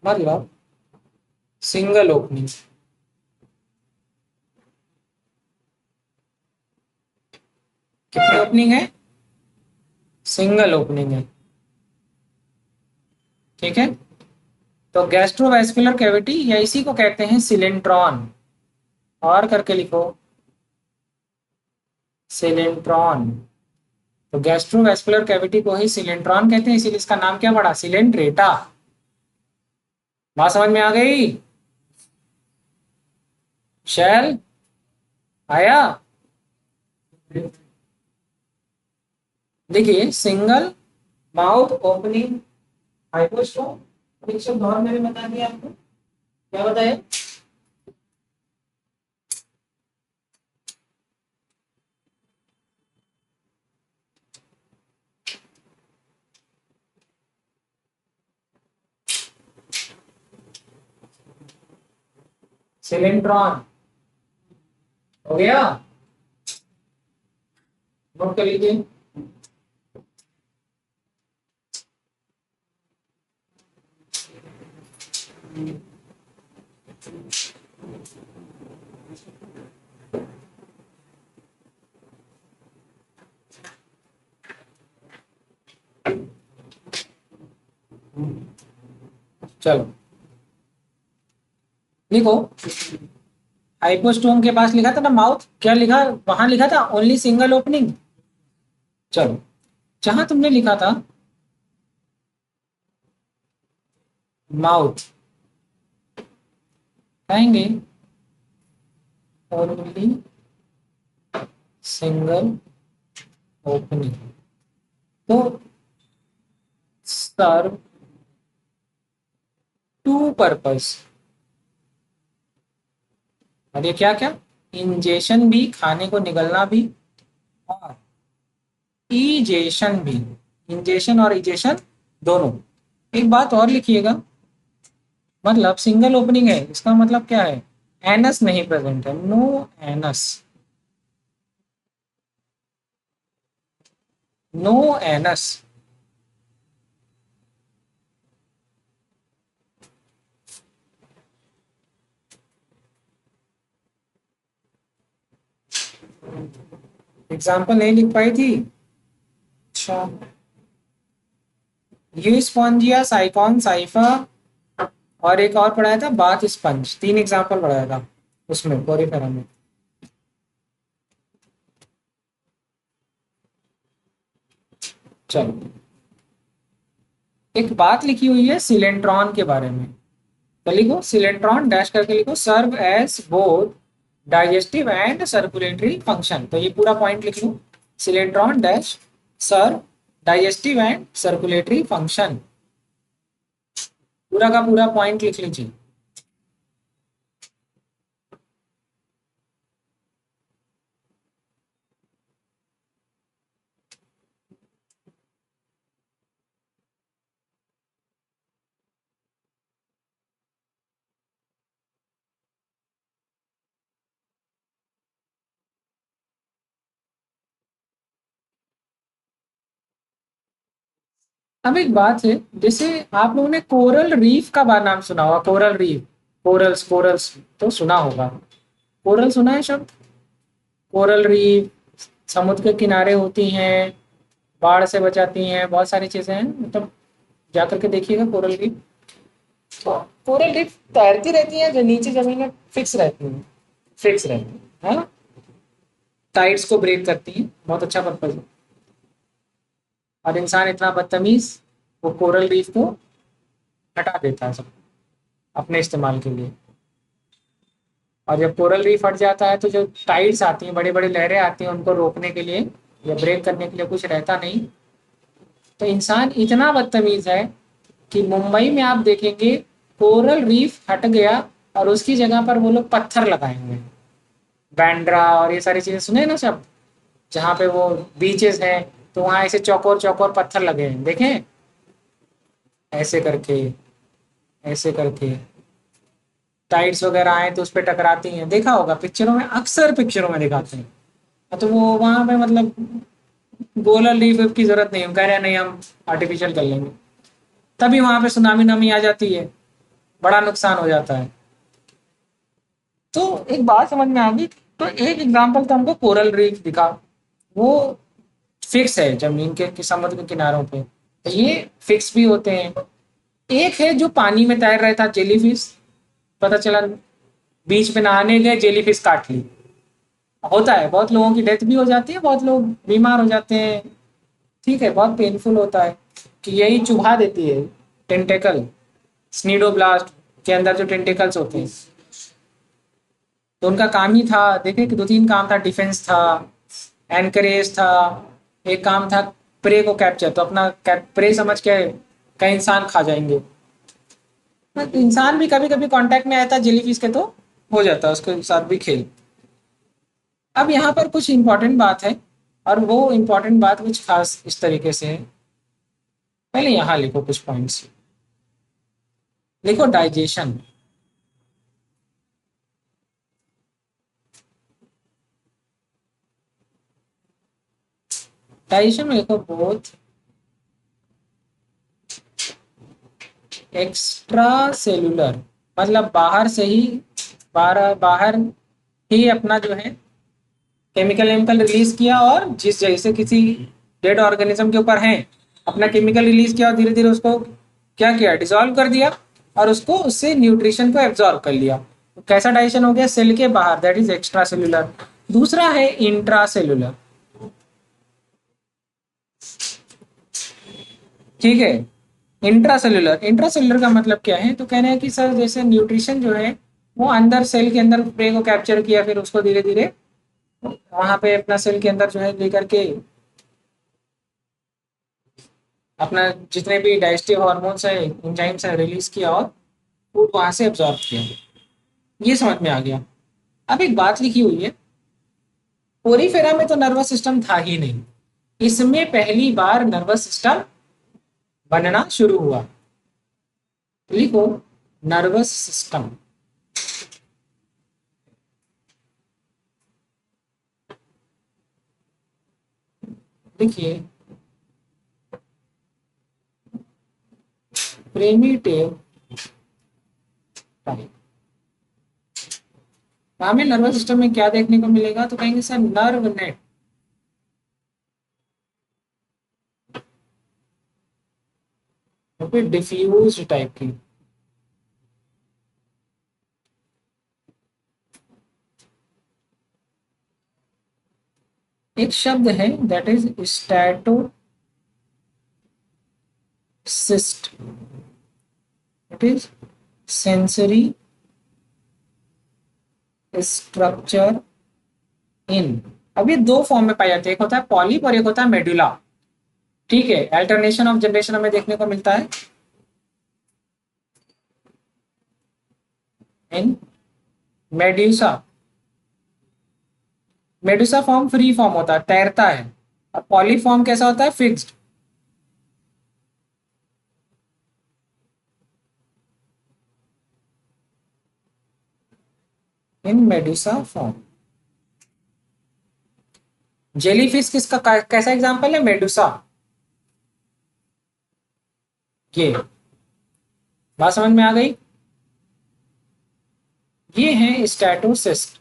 मतलब सिंगल ओपनिंग। कितनी ओपनिंग है? सिंगल ओपनिंग है। ठीक है, तो गैस्ट्रोवेस्कुलर कैविटी या इसी को कहते हैं सिलेंट्रॉन। और करके लिखो, सिलेंट्रॉन। तो गैस्ट्रोवेस्कुलर कैविटी को ही सिलेंट्रॉन कहते हैं, इसीलिए इसका नाम क्या पड़ा, सिलेंट्रेटा। बात समझ में आ गई? शैल आया? देखिए, सिंगल माउथ ओपनिंग हाइपोस्टोम, एक शब्द और मैंने बता दिया आपको, क्या बताया? सिलेंट्रॉन। हो गया? नोट कर लीजिए। चलो लिखो, हाइपोस्टोम के पास लिखा था ना माउथ, क्या लिखा वहां, लिखा था ओनली सिंगल ओपनिंग। चलो, जहां तुमने लिखा था माउथ, कहेंगे ओनली सिंगल ओपनिंग, तो सर्व टू पर्पस। और ये क्या क्या, इंजेशन भी, खाने को निगलना भी, और इजेशन भी। इंजेशन और इजेशन दोनों। एक बात और लिखिएगा, मतलब सिंगल ओपनिंग है इसका मतलब क्या है, एनस नहीं प्रेजेंट है, no anus, no anus. Example नहीं लिख पाई थी? अच्छा, यूस्पोंजिया, साइकॉन, साइफा, और एक और पढ़ाया था बाथ स्पंज, तीन एग्जाम्पल पढ़ाया था उसमें पोरिफेरा में। चलो, एक बात लिखी हुई है सिलेंट्रॉन के बारे में, तो लिखो सिलेंट्रॉन डैश करके लिखो, serve as both digestive and circulatory function. तो ये पूरा पॉइंट लिख लो, coelenteron dash serve digestive and circulatory function, पूरा का पूरा पॉइंट लिख लीजिए। अब एक बात है, जैसे आप लोगों ने कोरल रीफ का बार नाम सुना होगा, कोरल रीफ, कोरल्स कोरल्स तो सुना होगा। कोरल सुना है शब्द? कोरल रीफ समुद्र के किनारे होती हैं, बाढ़ से बचाती हैं, बहुत सारी चीजें हैं, मतलब जाकर के देखिएगा कोरल रीफ। तो कोरल रीफ तैरती रहती हैं, जो नीचे जमीन में फिक्स रहती हैं, फिक्स रहती है ना, टाइड्स को ब्रेक करती हैं, बहुत अच्छा पर्पज है। और इंसान इतना बदतमीज, वो कोरल रीफ को हटा देता है सब अपने इस्तेमाल के लिए। और जब कोरल रीफ हट जाता है तो जो टाइड्स आती हैं, बड़ी बड़ी लहरें आती हैं, उनको रोकने के लिए या ब्रेक करने के लिए कुछ रहता नहीं। तो इंसान इतना बदतमीज है कि मुंबई में आप देखेंगे कोरल रीफ हट गया और उसकी जगह पर वो लोग पत्थर लगाए हुए हैं, बैंड्रा और ये सारी चीजें सुने ना सब, जहाँ पे वो बीचेस हैं, तो वहां ऐसे चौकोर चौकोर पत्थर लगे हैं, देखें, ऐसे करके, ऐसे करके टाइड्स वगैरह आए तो उस पर टकराती हैं, देखा होगा पिक्चरों में, अक्सर पिक्चरों में दिखाते हैं। तो वो वहां पे मतलब गोला लीफ की जरूरत नहीं, हम कह रहे हैं नहीं हम आर्टिफिशियल कर लेंगे, तभी वहां पे सुनामी नामी आ जाती है, बड़ा नुकसान हो जाता है। तो एक बात समझ में आ गई। तो एक एग्जांपल तो हमको कोरल रीफ दिखा, वो फिक्स है जमीन के समुद्र के किनारों पे, तो ये फिक्स भी होते हैं। एक है जो पानी में तैर रहा था, जेलीफिश, पता चला बीच पे नहाने गए, जेलीफिश काट ली। होता है, बहुत लोगों की डेथ भी हो जाती है, बहुत लोग बीमार हो जाते हैं, ठीक है, बहुत पेनफुल होता है कि यही चुभा देती है टेंटेकल, स्नीडोब्लास्ट के अंदर जो टेंटिकल्स होते हैं। तो उनका काम ही था, देखे कि दो तीन काम था, डिफेंस था, एनकरेज था, एक काम था प्रे को कैप्चर, तो अपना प्रे समझ के कई इंसान खा जाएंगे। तो इंसान भी कभी कभी कांटेक्ट में आया था जेलीफिश के, तो हो जाता है उसके साथ भी खेल। अब यहाँ पर कुछ इंपॉर्टेंट बात है, और वो इंपॉर्टेंट बात कुछ खास इस तरीके से है। पहले यहाँ लिखो कुछ पॉइंट्स, लिखो डाइजेशन। डाइजेशन में लिखो बोथ एक्स्ट्रा सेलुलर, मतलब बाहर से ही, बाहर बाहर ही अपना जो है केमिकल केमिकल रिलीज किया, और जिस जैसे किसी डेड ऑर्गेनिज्म के ऊपर है, अपना केमिकल रिलीज किया और धीरे धीरे उसको क्या किया, डिसॉल्व कर दिया, और उसको उससे न्यूट्रिशन को एब्जॉर्ब कर लिया। तो कैसा डाइजेशन हो गया, सेल के बाहर, दैट इज एक्स्ट्रा सेलुलर। दूसरा है इंट्रा सेलुलर, ठीक है। इंट्रासेल्युलर, इंट्रासेल्युलर का मतलब क्या है, तो कह रहे हैं कि सर जैसे न्यूट्रिशन जो है वो अंदर सेल के अंदर प्रे को कैप्चर किया, फिर उसको धीरे धीरे वहां पे अपना सेल के अंदर जो है लेकर के अपना जितने भी डाइजेस्टिव हार्मोन्स है, एंजाइम्स है, रिलीज किया और फूड वहां से एब्जॉर्ब किया। ये समझ में आ गया। अब एक बात लिखी हुई है, पोरीफेरा में तो नर्वस सिस्टम था ही नहीं, इसमें पहली बार नर्वस सिस्टम बनना शुरू हुआ। लिखो नर्वस सिस्टम। देखिए प्रिमिटिव टाइप, हमें नर्वस सिस्टम में क्या देखने को मिलेगा, तो कहेंगे सर नर्व नेट, फिर डिफ्यूज टाइप की। एक शब्द है that is statocyst, it is sensory structure in. अब ये दो फॉर्म में पाई जाती है, एक होता है पॉलिप और एक होता है मेडुला, ठीक है। अल्टरनेशन ऑफ जनरेशन हमें देखने को मिलता है in medusa. Medusa form free form होता है, तैरता है, और पॉली फॉर्म कैसा होता है, फिक्स्ड। इन मेडुसा फॉर्म। जेलीफिश किसका कैसा एग्जांपल है, मेडुसा। ये बात समझ में आ गई? ये है स्टैटोसिस्ट।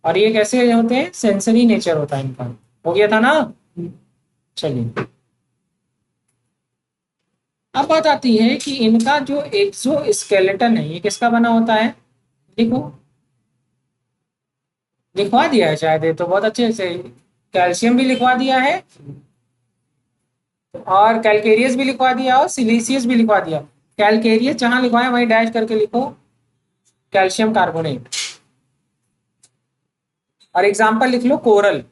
और ये कैसे होते हैं? सेंसरी नेचर होता है इनका। हो गया था ना? चलिए, अब बात आती है कि इनका जो एक्सो स्केलेटन है ये किसका बना होता है। देखो, लिखवा दिया है शायद, ये तो बहुत अच्छे से। कैल्शियम भी लिखवा दिया है, और कैलकेरियस भी लिखवा दिया, और सिलीसियस भी लिखवा दिया। कैलकेरियस जहां लिखवाया वहीं डैश करके लिखो कैल्शियम कार्बोनेट। और एग्जाम्पल लिख लो कोरल,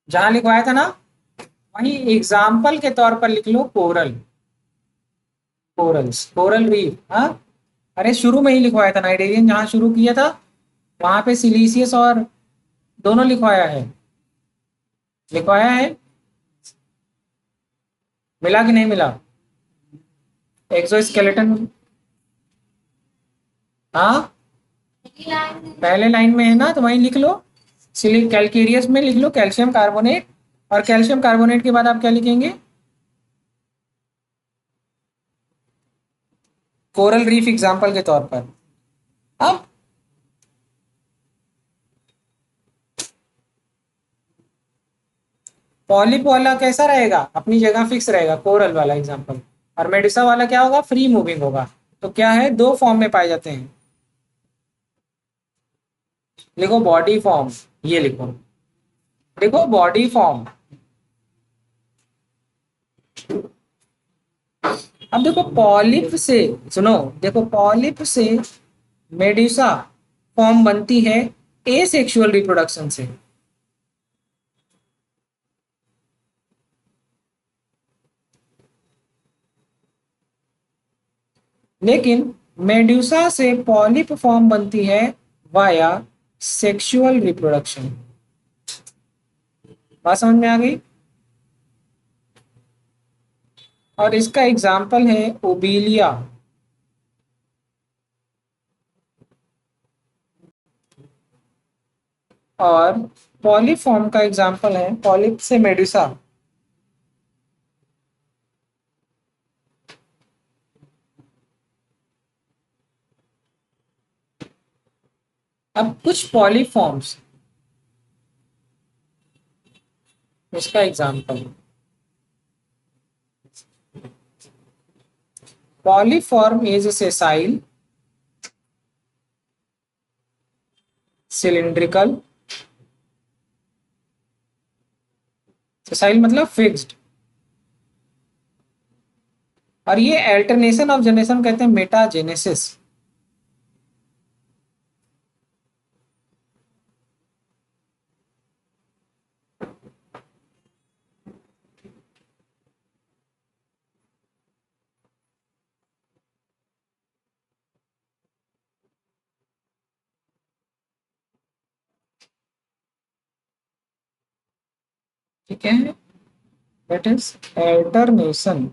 जहां लिखवाया था ना वहीं एग्जाम्पल के तौर पर लिख लो कोरल। Corals, coral reef. हाँ, अरे शुरू में ही लिखवाया था, नाइटेरियन जहां शुरू किया था वहां पे सिलीसियस और दोनों लिखवाया है। लिखवाया है, मिला कि नहीं मिला? एक्सोस्केलेटन। हाँ, पहले लाइन में है ना, तो वहीं लिख लो। सिलिक कैलकेरियस में लिख लो कैल्शियम कार्बोनेट, और कैल्शियम कार्बोनेट के बाद आप क्या लिखेंगे? कोरल रीफ एग्जाम्पल के तौर पर। अब पॉलिप वाला कैसा रहेगा? अपनी जगह फिक्स रहेगा, कोरल वाला एग्जाम्पल। और मेडुसा वाला क्या होगा? फ्री मूविंग होगा। तो क्या है, दो फॉर्म में पाए जाते हैं। लिखो बॉडी फॉर्म, ये लिखो, देखो बॉडी फॉर्म। अब देखो पॉलिप से, सुनो, देखो पॉलिप से मेडुसा फॉर्म बनती है एसेक्सुअल रिप्रोडक्शन से। लेकिन मेडुसा से पॉलिप फॉर्म बनती है वाया सेक्सुअल रिप्रोडक्शन। बात समझ में आ गई? और इसका एग्जाम्पल है ओबीलिया। और पॉलिप फॉर्म का एग्जाम्पल है पॉलिप से मेडुसा। अब कुछ पॉलिप फॉर्म्स, इसका example, polyform is sessile, cylindrical. Sessile मतलब फिक्स्ड। और ये अल्टरनेशन ऑफ जनरेशन कहते हैं मेटाजेनेसिस। ठीक है, दैट इज अल्टरनेशन।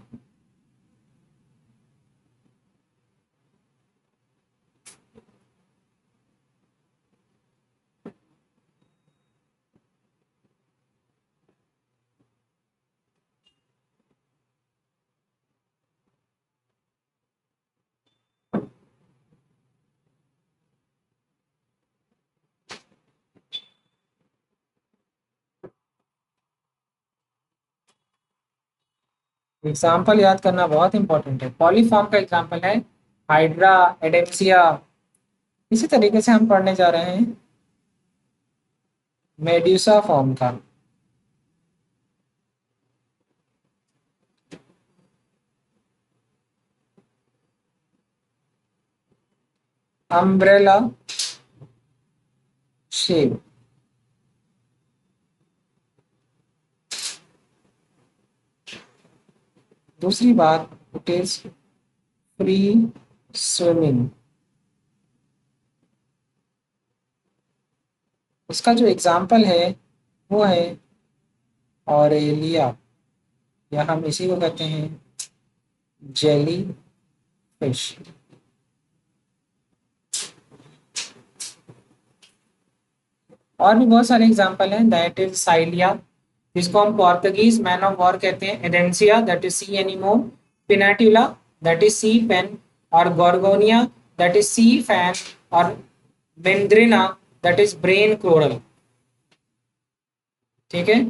एग्जाम्पल याद करना बहुत इंपॉर्टेंट है। पॉलीफॉर्म का एग्जाम्पल है हाइड्रा, एडेम्सिया। इसी तरीके से हम पढ़ने जा रहे हैं मेड्यूसा फॉर्म का। Umbrella shape. दूसरी बात, इट इज फ्री स्विमिंग। उसका जो एग्जाम्पल है वो है ऑरेलिया, या हम इसी को कहते हैं जेली फिश। और भी बहुत सारे एग्जाम्पल हैं, दैट इज साइलिया, जिसको हम पोर्तुगीज मैन ऑफ वॉर कहते हैं। Adamsia, that is sea anemone. Pennatula that is sea pen, और Gorgonia that is sea fan, और Meandrina that is brain coral. ठीक है,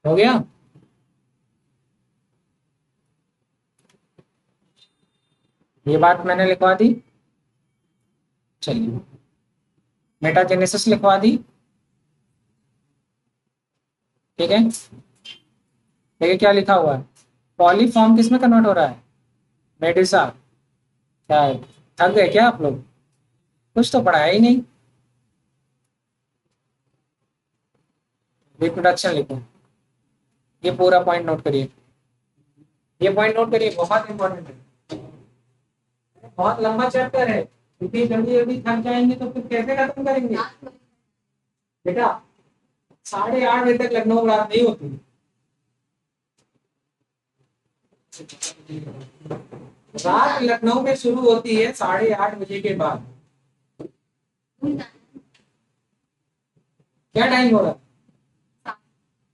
हो गया। ये बात मैंने लिखवा दी। चलिए, मेटाजेनेसिस लिखवा दी। ठीक है, देखिए क्या लिखा हुआ है, पॉलीफॉर्म किस में कन्वर्ट हो रहा है, मेडिसा। क्या है, थक गए क्या आप लोग, कुछ तो पढ़ाया ही नहीं। रिप्रोडक्शन लिखो, ये पूरा पॉइंट नोट करिए, ये पॉइंट नोट करिए, बहुत इंपॉर्टेंट है, बहुत लंबा चैप्टर है, क्योंकि जल्दी जल्दी थक जाएंगे तो फिर कैसे खत्म करेंगे बेटा। 8:30 बजे तक लखनऊ में रात नहीं होती। रात लखनऊ में शुरू होती है 8:30 बजे के बाद। क्या टाइम हो रहा है,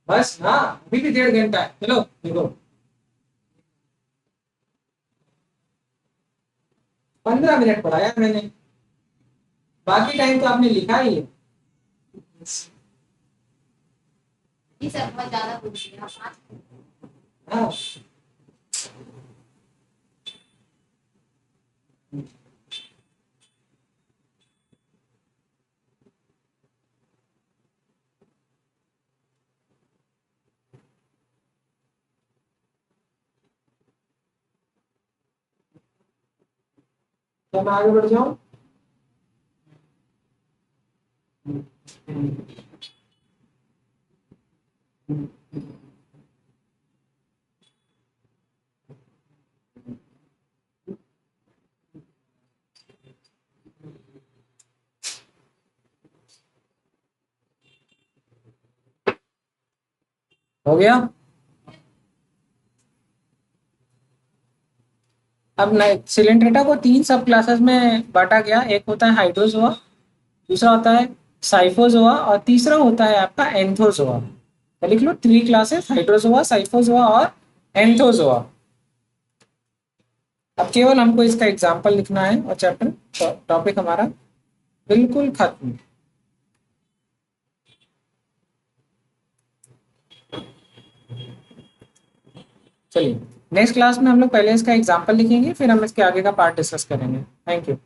बस ना, अभी भी 1.5 घंटा है। चलो देखो, 15 मिनट पढ़ाया मैंने, बाकी टाइम तो आपने लिखा ही है। जी सर, बहुत ज्यादा पूछ लिया हाँ, तो मैं आगे बढ़ जाऊं। हो गया। अब सिलेंट्रेटा को 3 सब क्लासेस में बांटा गया, एक होता है हाइड्रोजोआ, दूसरा होता है साइफोजोआ, और तीसरा होता है आपका एंथोजोआ। तो लिख लो 3 क्लासेस, हाइड्रोजोआ, साइफोजोआ और एंथोजोआ। अब केवल हमको इसका एग्जाम्पल लिखना है और चैप्टर टॉपिक हमारा बिल्कुल खत्म। चलिए, नेक्स्ट क्लास में हम लोग पहले इसका एग्जाम्पल लिखेंगे, फिर हम इसके आगे का पार्ट डिस्कस करेंगे। Thank you.